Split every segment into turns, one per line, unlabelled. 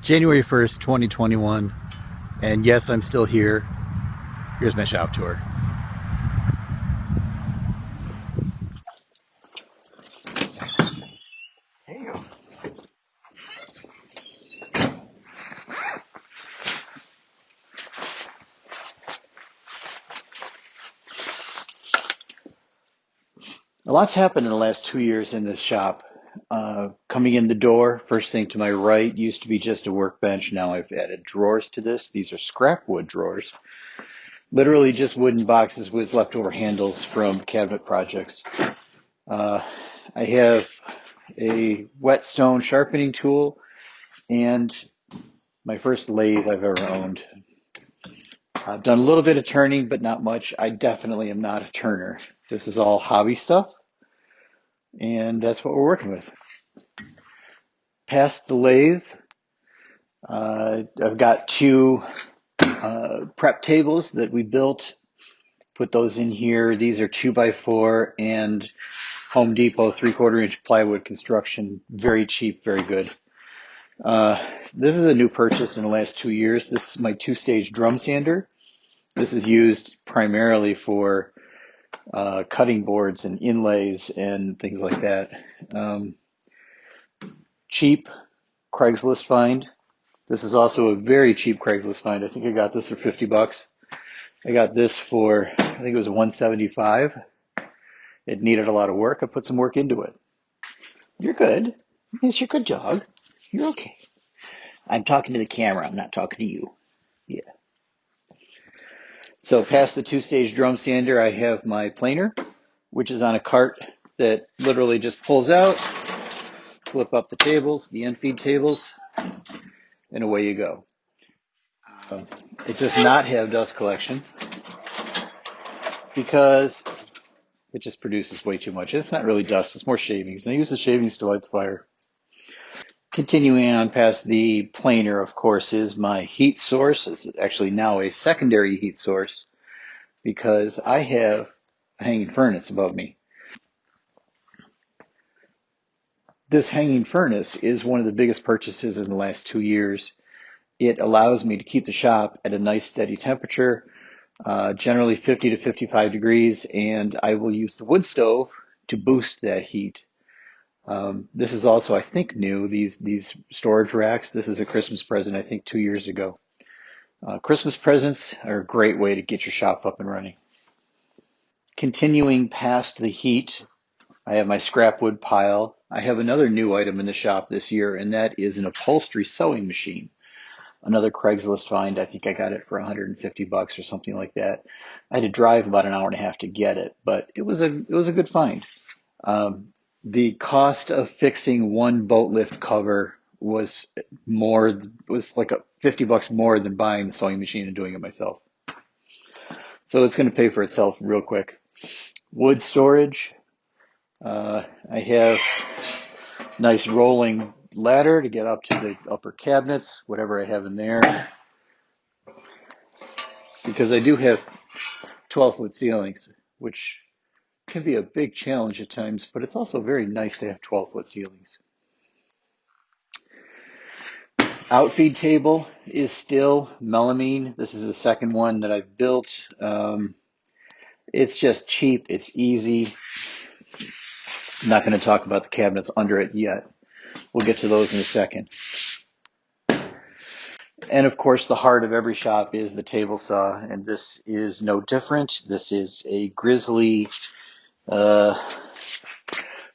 January 1st, 2021, and yes, I'm still here. Here's my shop tour.
There you go. A lot's happened in the last 2 years in this shop. Coming in the door, first thing to my right used to be just a workbench. Now I've added drawers to this. These are scrap wood drawers. Literally just wooden boxes with leftover handles from cabinet projects. Uh, I have a whetstone sharpening tool and my first lathe I've ever owned. I've done a little bit of turning, but not much. I definitely am not a turner. This is all hobby stuff, and that's what we're working with. Past the lathe, I've got two prep tables that we built. Put those in here. These are 2x4 and Home Depot 3/4 inch plywood construction. Very cheap, very good. This is a new purchase in the last 2 years. This is my two-stage drum sander. This is used primarily for cutting boards and inlays and things like that. Cheap Craigslist find. This is also a very cheap Craigslist find. I think I got this for $50. I got this for, I think it was $175. It needed a lot of work. I put some work into it. You're good. Yes, you're good, dog. You're okay. I'm talking to the camera. I'm not talking to you. Yeah. So past the two-stage drum sander, I have my planer, which is on a cart that literally just pulls out, flip up the tables, the end feed tables, and away you go. It does not have dust collection because it just produces way too much. It's not really dust, it's more shavings. And I use the shavings to light the fire. Continuing on past the planer, of course, is my heat source. It's actually now a secondary heat source because I have a hanging furnace above me. This hanging furnace is one of the biggest purchases in the last 2 years. It allows me to keep the shop at a nice steady temperature, generally 50 to 55 degrees, and I will use the wood stove to boost that heat. This is also, I think, new, these storage racks. This is a Christmas present, I think, 2 years ago. Christmas presents are a great way to get your shop up and running. Continuing past the heat, I have my scrap wood pile. I have another new item in the shop this year, and that is an upholstery sewing machine. Another Craigslist find. I think I got it for $150 or something like that. I had to drive about an hour and a half to get it, but it was a good find. The cost of fixing one boat lift cover was like $50 more than buying the sewing machine and doing it myself. So it's going to pay for itself real quick. Wood storage. I have nice rolling ladder to get up to the upper cabinets, whatever I have in there. Because I do have 12-foot ceilings, which can be a big challenge at times, but it's also very nice to have 12-foot ceilings. Outfeed table is still melamine. This is the second one that I've built. It's just cheap. It's easy. I'm not going to talk about the cabinets under it yet. We'll get to those in a second. And of course, the heart of every shop is the table saw, and this is no different. This is a Grizzly. It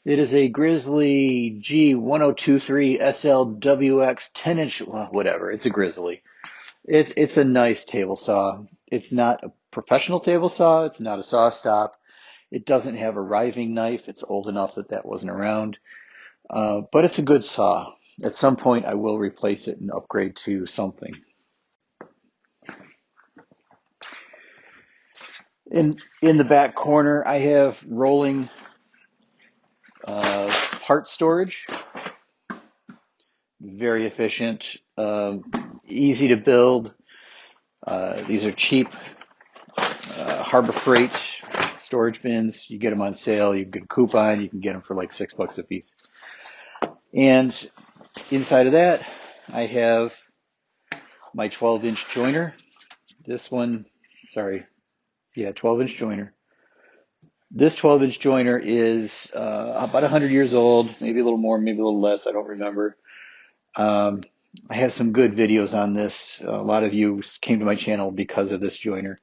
is a Grizzly G1023 SLWX 10-inch, well, whatever. It's a Grizzly. It's a nice table saw. It's not a professional table saw. It's not a saw stop. It doesn't have a riving knife. It's old enough that wasn't around. But it's a good saw. At some point, I will replace it and upgrade to something. In the back corner, I have rolling part storage. Very efficient, easy to build. These are cheap Harbor Freight storage bins. You get them on sale. You get a coupon. You can get them for like $6 a piece. And inside of that, I have my 12-inch joiner. This one, sorry, yeah, 12-inch joiner. This 12-inch joiner is about 100 years old, maybe a little more, maybe a little less, I don't remember. Um, I have some good videos on this. A lot of you came to my channel because of this joiner.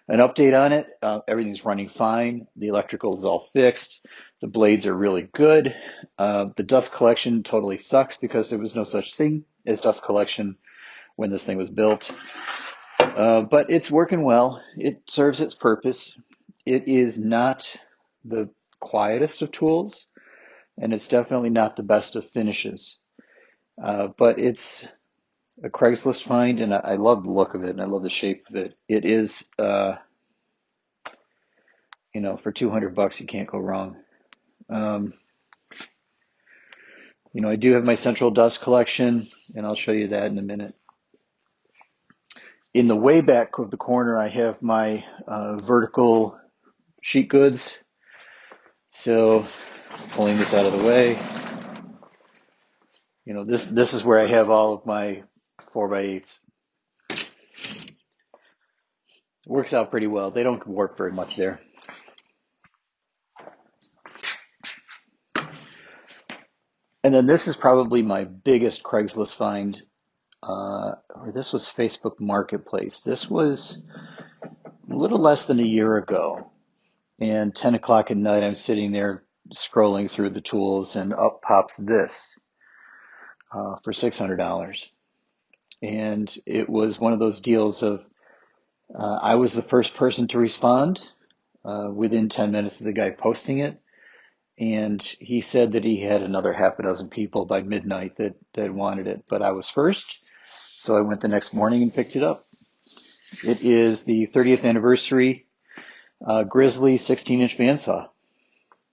An update on it, everything's running fine. The electrical is all fixed. The blades are really good. The dust collection totally sucks because there was no such thing as dust collection when this thing was built. But it's working well. It serves its purpose. It is not the quietest of tools, and it's definitely not the best of finishes. But it's a Craigslist find, and I love the look of it, and I love the shape of it. It is, for $200, you can't go wrong. Um, I do have my central dust collection, and I'll show you that in a minute. In the way back of the corner, I have my vertical sheet goods. So pulling this out of the way, this is where I have all of my 4x8s. It works out pretty well. They don't warp very much there. And then this is probably my biggest Craigslist find, or this was Facebook Marketplace. This was a little less than a year ago. And 10 o'clock at night, I'm sitting there scrolling through the tools, and up pops this for $600. And it was one of those deals of I was the first person to respond within 10 minutes of the guy posting it. And he said that he had another half a dozen people by midnight that wanted it. But I was first, so I went the next morning and picked it up. It is the 30th anniversary Grizzly 16-inch bandsaw,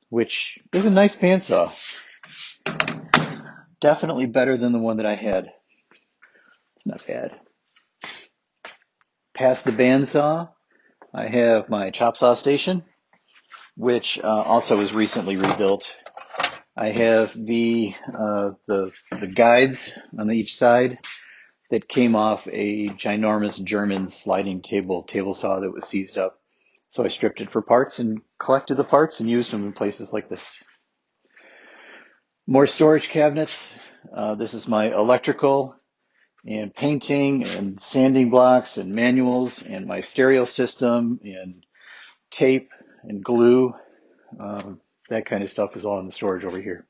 which is a nice bandsaw. Definitely better than the one that I had. It's not bad. Past the bandsaw, I have my chop saw station, which also was recently rebuilt. I have the guides on each side that came off a ginormous German sliding table saw that was seized up. So I stripped it for parts and collected the parts and used them in places like this. More storage cabinets. This is my electrical and painting and sanding blocks and manuals and my stereo system and tape and glue. That kind of stuff is all in the storage over here.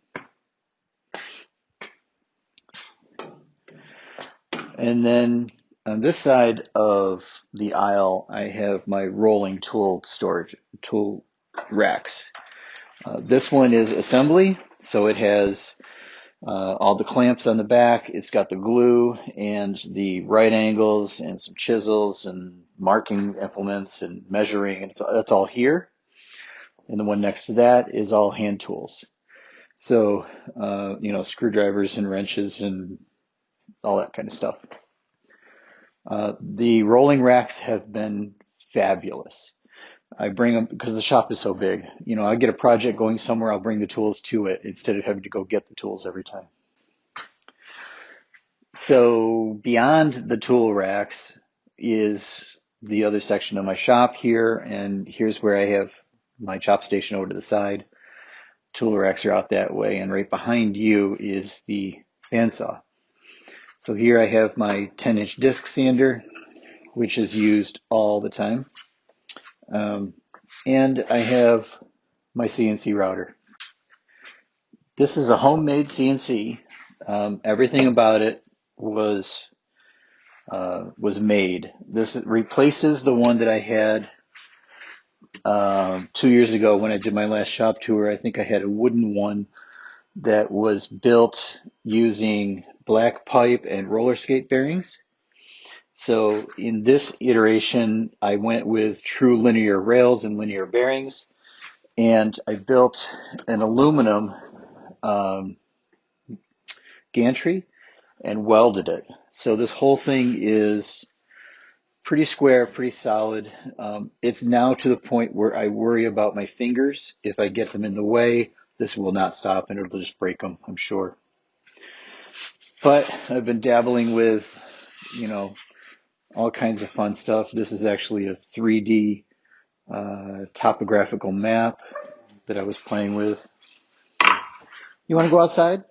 And then on this side of the aisle, I have my rolling tool racks. This one is assembly, so it has all the clamps on the back. It's got the glue and the right angles and some chisels and marking implements and measuring. That's all here. And the one next to that is all hand tools. So, screwdrivers and wrenches and all that kind of stuff. The rolling racks have been fabulous. I bring them because the shop is so big. I get a project going somewhere, I'll bring the tools to it instead of having to go get the tools every time. So beyond the tool racks is the other section of my shop here, and here's where I have my chop station over to the side. Tool racks are out that way, and right behind you is the bandsaw. So here I have my 10-inch disc sander, which is used all the time. And I have my CNC router. This is a homemade CNC. Everything about it was made. This replaces the one that I had 2 years ago when I did my last shop tour. I think I had a wooden one that was built using black pipe and roller skate bearings. So in this iteration, I went with true linear rails and linear bearings, and I built an aluminum gantry and welded it. So this whole thing is pretty square, pretty solid. It's now to the point where I worry about my fingers. If I get them in the way, this will not stop and it'll just break them, I'm sure. But I've been dabbling with, you know, all kinds of fun stuff. This is actually a 3D topographical map that I was playing with. You want to go outside?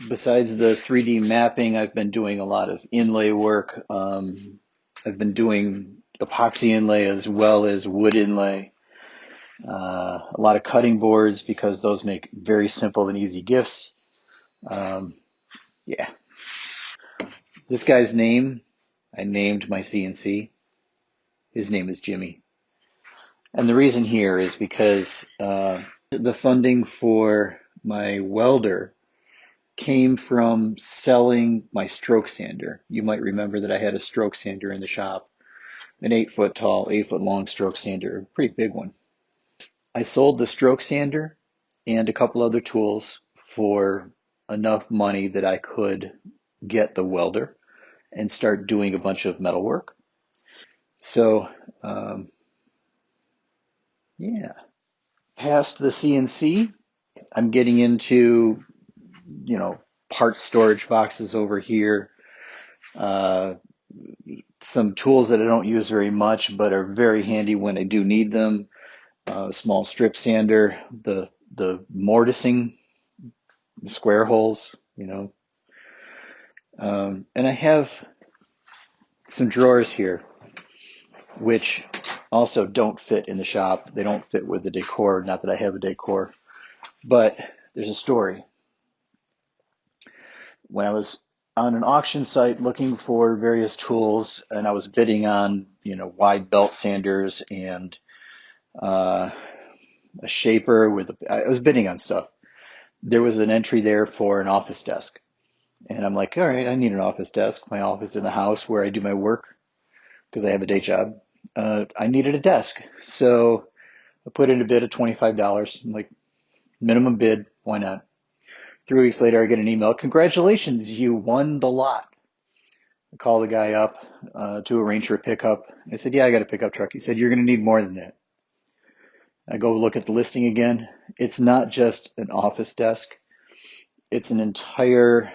Besides the 3D mapping, I've been doing a lot of inlay work. I've been doing epoxy inlay as well as wood inlay. A lot of cutting boards because those make very simple and easy gifts. Yeah. This guy's name, I named my CNC. His name is Jimmy. And the reason here is because the funding for my welder came from selling my stroke sander. You might remember that I had a stroke sander in the shop, an 8 foot tall, 8 foot long stroke sander, a pretty big one. I sold the stroke sander and a couple other tools for enough money that I could get the welder and start doing a bunch of metal work. So, um, yeah, past the CNC, I'm getting into, you know, part storage boxes over here. Uh, some tools that I don't use very much, but are very handy when I do need them. Small strip sander, the mortising square holes, you know. And I have some drawers here, which also don't fit in the shop. They don't fit with the decor. Not that I have a decor, but there's a story. When I was on an auction site looking for various tools, and I was bidding on, you know, wide belt sanders and uh, a shaper with. I was bidding on stuff. There was an entry there for an office desk, and I'm like, all right, I need an office desk. My office in the house where I do my work because I have a day job. I needed a desk, so I put in a bid of $25. I'm like, minimum bid, why not? 3 weeks later, I get an email. Congratulations, you won the lot. I call the guy up to arrange for a pickup. I said, yeah, I got a pickup truck. He said, you're going to need more than that. I go look at the listing again. It's not just an office desk. It's an entire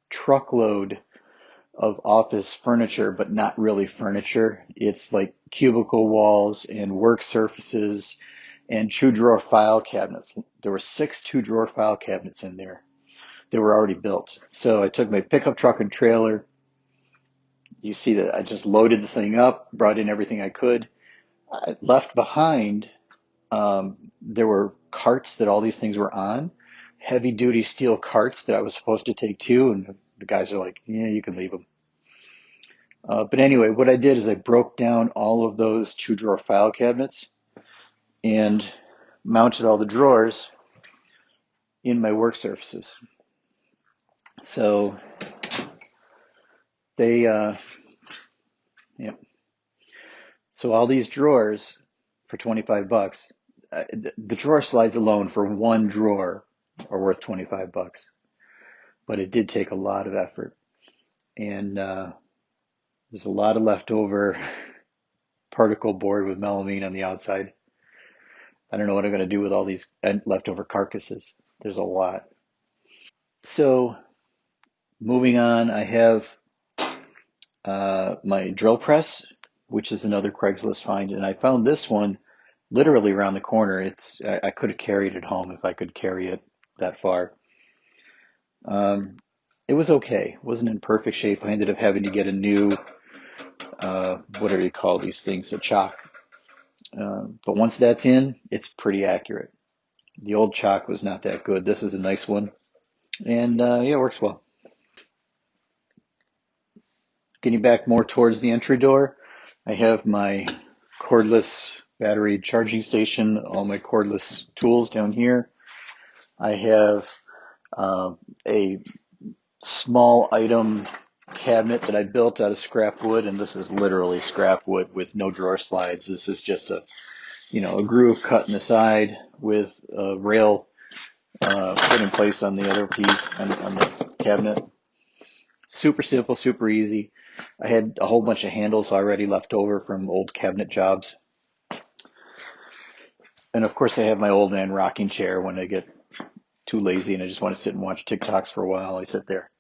truckload of office furniture, but not really furniture. It's like cubicle walls and work surfaces and two drawer file cabinets. There were 6 2 drawer file cabinets in there. They were already built. So I took my pickup truck and trailer. You see that I just loaded the thing up, brought in everything I could. I left behind, there were carts that all these things were on, heavy duty steel carts that I was supposed to take too. And the guys are like, yeah, you can leave them. But anyway, what I did is I broke down all of those 2 drawer file cabinets and mounted all the drawers in my work surfaces. So they, yeah. So all these drawers for $25. The drawer slides alone for one drawer are worth $25, but it did take a lot of effort, and there's a lot of leftover particle board with melamine on the outside. I don't know what I'm going to do with all these leftover carcasses. There's a lot. So moving on, I have my drill press, which is another Craigslist find, and I found this one literally around the corner. I could have carried it home if I could carry it that far. Um, it was okay. It wasn't in perfect shape. I ended up having to get a new, what do you call these things? A chock. But once that's in, it's pretty accurate. The old chock was not that good. This is a nice one, and yeah, it works well. Getting back more towards the entry door, I have my cordless battery charging station, all my cordless tools down here. I have a small item cabinet that I built out of scrap wood, and this is literally scrap wood with no drawer slides. This is just a groove cut in the side with a rail put in place on the other piece on the cabinet. Super simple, super easy. I had a whole bunch of handles already left over from old cabinet jobs. And of course I have my old man rocking chair when I get too lazy and I just want to sit and watch TikToks for a while, I sit there.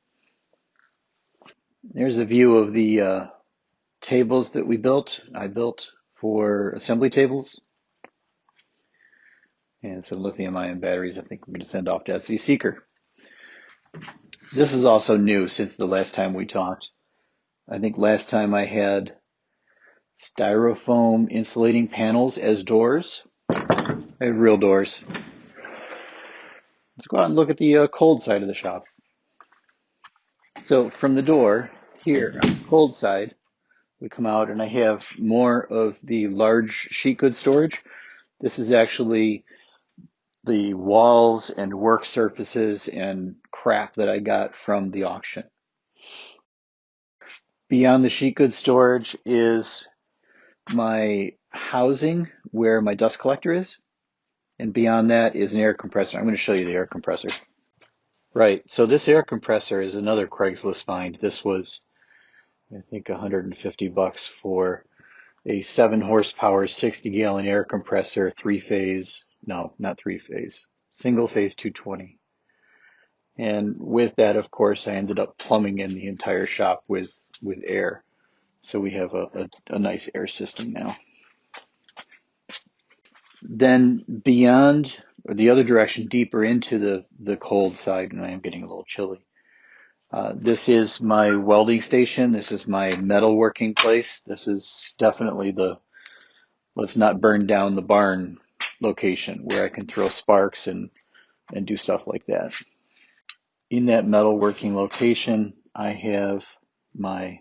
There's a view of the tables that we built. I built for assembly tables and some lithium-ion batteries. I think I'm going to send off to SV Seeker. This is also new since the last time we talked. I think last time I had styrofoam insulating panels as doors. I have real doors. Let's go out and look at the cold side of the shop. So from the door here on the cold side, we come out and I have more of the large sheet goods storage. This is actually the walls and work surfaces and crap that I got from the auction. Beyond the sheet goods storage is my housing where my dust collector is. And beyond that is an air compressor. I'm going to show you the air compressor. Right, so this air compressor is another Craigslist find. This was, I think, $150 for a 7 horsepower, 60-gallon air compressor, three-phase, no, not three-phase, single-phase 220. And with that, of course, I ended up plumbing in the entire shop with air. So we have a nice air system now. Then beyond, or the other direction, deeper into the cold side, and I am getting a little chilly. This is my welding station. This is my metalworking place. This is definitely the let's not burn down the barn location where I can throw sparks and do stuff like that. In that metalworking location, I have my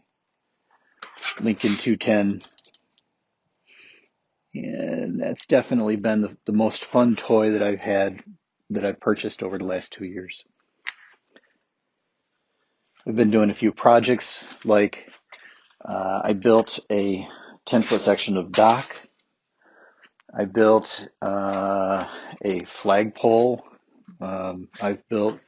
Lincoln 210, and that's definitely been the most fun toy that I've had, that I've purchased over the last 2 years. I've been doing a few projects, like I built a 10-foot section of dock. I built a flagpole. I've built,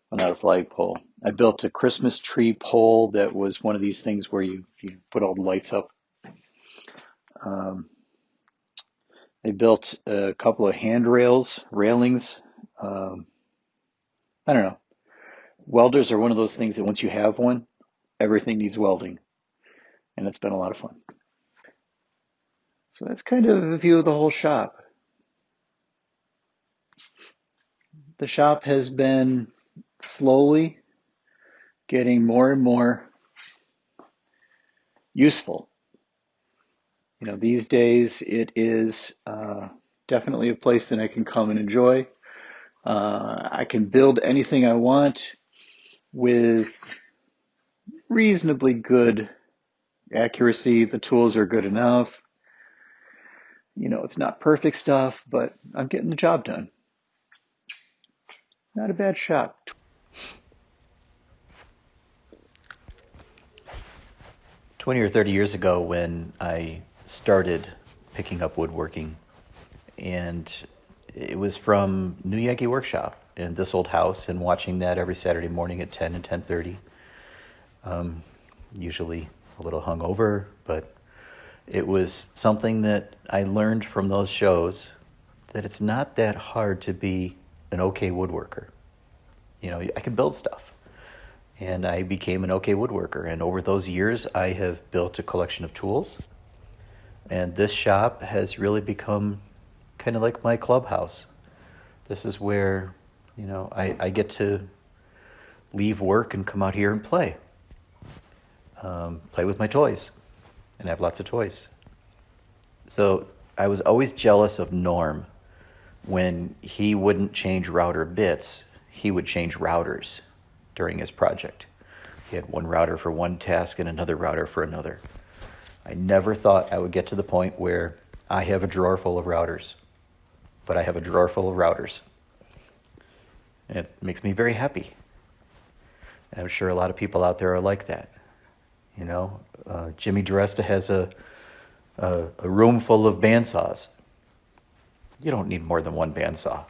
well, not a flagpole. I built a Christmas tree pole that was one of these things where you put all the lights up. I built a couple of handrails, railings. I don't know. Welders are one of those things that once you have one, everything needs welding. And it's been a lot of fun. So that's kind of a view of the whole shop. The shop has been slowly getting more and more useful. You know, these days it is definitely a place that I can come and enjoy. I can build anything I want with reasonably good accuracy. The tools are good enough. You know, it's not perfect stuff, but I'm getting the job done. Not a bad shop.
20 or 30 years ago, when I started picking up woodworking, and it was from New Yankee Workshop in this old house, and watching that every Saturday morning at 10 and 10:30. Usually a little hungover, but it was something that I learned from those shows, that it's not that hard to be an okay woodworker. You know, I can build stuff. And I became an okay woodworker. And over those years, I have built a collection of tools. And this shop has really become kind of like my clubhouse. This is where, you know, I get to leave work and come out here and play. Play with my toys. And I have lots of toys. So I was always jealous of Norm. When he wouldn't change router bits, he would change routers during his project. He had one router for one task and another router for another. I never thought I would get to the point where I have a drawer full of routers, but I have a drawer full of routers. And it makes me very happy. And I'm sure a lot of people out there are like that. You know, Jimmy DiResta has a room full of bandsaws. You don't need more than one bandsaw.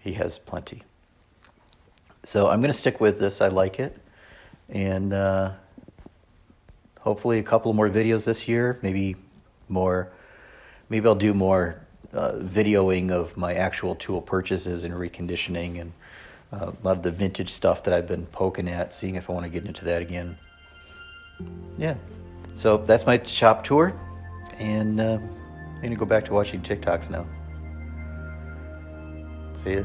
He has plenty. So I'm going to stick with this. I like it. And hopefully a couple more videos this year. Maybe I'll do more videoing of my actual tool purchases and reconditioning, and a lot of the vintage stuff that I've been poking at, seeing if I want to get into that again. Yeah, so that's my shop tour, and I'm going to go back to watching TikToks now. See ya.